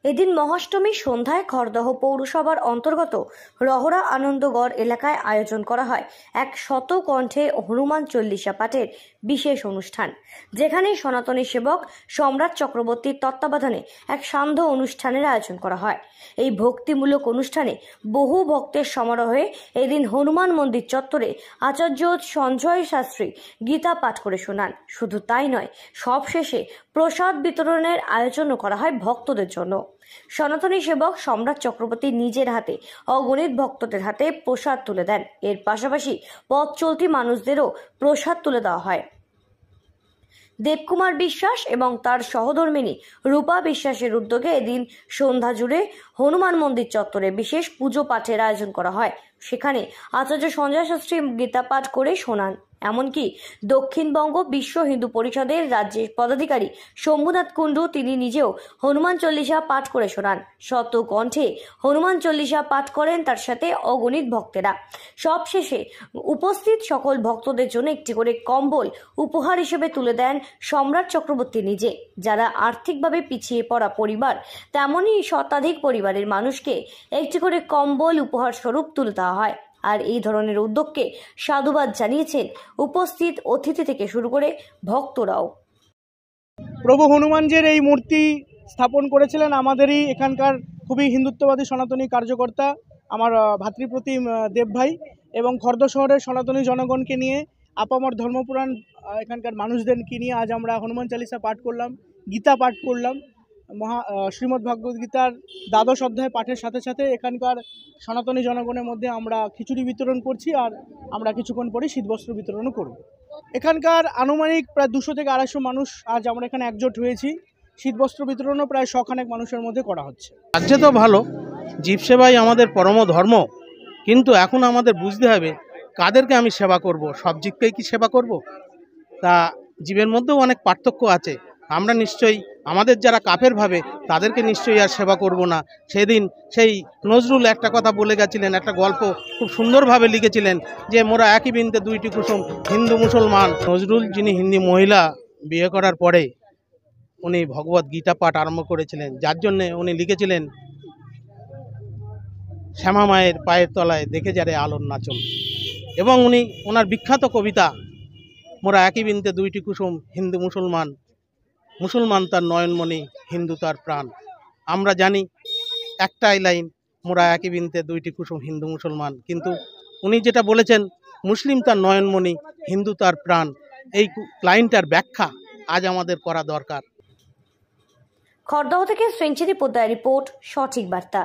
এদিন মহাষ্টমীর সন্ধ্যায় খড়দহ পৌরসভার অন্তর্গত রহরা আনন্দগড় এলাকায় আয়োজন করা হয় এক শতকণ্ঠে হনুমান চল্লিশা পাঠের বিশেষ অনুষ্ঠান, যেখানে সনাতনী সেবক সম্রাট চক্রবর্তীর তত্ত্বাবধানে এক সান্ধ্য অনুষ্ঠানের আয়োজন করা হয়। এই ভক্তিমূলক অনুষ্ঠানে বহু ভক্তের সমারোহে এদিন হনুমান মন্দির চত্বরে আচার্য সঞ্জয় শাস্ত্রী গীতা পাঠ করে শোনান। শুধু তাই নয়, সবশেষে প্রসাদ বিতরণের আয়োজনও করা হয় ভক্তদের জন্য। সনাতনী সেবক সম্রাট চক্রবর্তী নিজের হাতে অগণিত ভক্তদের হাতে প্রসাদ তুলে দেন। এর পাশাপাশি পথ চলতি মানুষদেরও প্রসাদ তুলে দেওয়া হয়। দেবকুমার বিশ্বাস এবং তার সহধর্মিনী রূপা বিশ্বাসের উদ্যোগে এদিন সন্ধ্যা জুড়ে হনুমান মন্দির চত্বরে বিশেষ পুজো পাঠের আয়োজন করা হয়। সেখানে আচার্য সঞ্জয় শাস্ত্রী গীতা পাঠ করে শোনান। এমনকি দক্ষিণবঙ্গ বিশ্ব হিন্দু পরিষদের রাজ্যের পদাধিকারী শম্ভুনাথ কুণ্ডু তিনি নিজেও হনুমান চল্লিশা পাঠ করে শোনান। শত কণ্ঠে হনুমান চল্লিশা পাঠ করেন তার সাথে অগণিত ভক্তেরা। সবশেষে উপস্থিত সকল ভক্তদের জন্য একটি করে কম্বল উপহার হিসেবে তুলে দেন সম্রাট চক্রবর্তী নিজে। যারা আর্থিকভাবে পিছিয়ে পড়া পরিবার, তেমনই শতাধিক পরিবারের মানুষকে একটি করে কম্বল উপহার স্বরূপ তুলে দেওয়া হয়। আর এই ধরনের উদ্যোগকে সাধুবাদ জানিয়েছেন উপস্থিত অতিথি থেকে শুরু করে ভক্তরাও। প্রভু হনুমানজির এই মূর্তি স্থাপন করেছিলেন আমাদেরই এখানকার খুবই হিন্দুত্ববাদী সনাতনী কার্যকর্তা আমার ভাতৃপ্রতিম দেব ভাই, এবং খর্দ শহরের সনাতনী জনগণকে নিয়ে আপামর ধর্মপুরাণ এখানকার মানুষদেরকে নিয়ে আজ আমরা হনুমান চালিসা পাঠ করলাম, গীতা পাঠ করলাম। শ্রীমদ্ ভগবদ গীতার দ্বাদশ অধ্যায় পাঠের সাথে সাথে এখানকার সনাতনী জনগণের মধ্যে আমরা খিচুড়ি বিতরণ করছি, আর আমরা কিছুক্ষণ পরে শীতবস্ত্র বিতরণও করব। এখানকার আনুমানিক প্রায় 200 থেকে 250 মানুষ আজ আমরা এখানে একজোট হয়েছি। শীতবস্ত্র বিতরণও প্রায় 100 খানেক মানুষের মধ্যে করা হচ্ছে। রাজ্যে তো ভালো, জীব সেবাই আমাদের পরম ধর্ম, কিন্তু এখন আমাদের বুঝতে হবে কাদেরকে আমি সেবা করব, সব জীবকেই কি সেবা করব? তা জীবের মধ্যেও অনেক পার্থক্য আছে। আমরা নিশ্চয়ই আমাদের যারা কাফের ভাবে তাদেরকে নিশ্চয়ই আর সেবা করব না। সেদিন সেই নজরুল একটা কথা বলে গেছিলেন, একটা গল্প খুব সুন্দরভাবে লিখেছিলেন যে মোরা একই বৃন্তে দুইটি কুসুম, হিন্দু মুসলমান। নজরুল যিনি হিন্দি মহিলা বিয়ে করার পরে উনি ভগবত গীতা পাঠ আরম্ভ করেছিলেন, যার জন্যে উনি লিখেছিলেন শ্যামা মায়ের পায়ের তলায় দেখে যারে আলোর নাচন। এবং উনি ওনার বিখ্যাত কবিতা মোরা একই বৃন্তে দুইটি কুসুম, হিন্দু মুসলমান, মুসলমান তার নয়নমণি, হিন্দু তার প্রাণ। আমরা জানি একটাই লাইন, মোরা একই বৃন্তে দুইটি কুসুম, হিন্দু মুসলমান, কিন্তু উনি যেটা বলেছেন মুসলিম তার নয়নমণি, হিন্দু তার প্রাণ, এই লাইনটার ব্যাখ্যা আজ আমাদের করা দরকার। খড়দহ থেকে শ্রেণচিরি পোদ্দার রিপোর্ট, সঠিক বার্তা।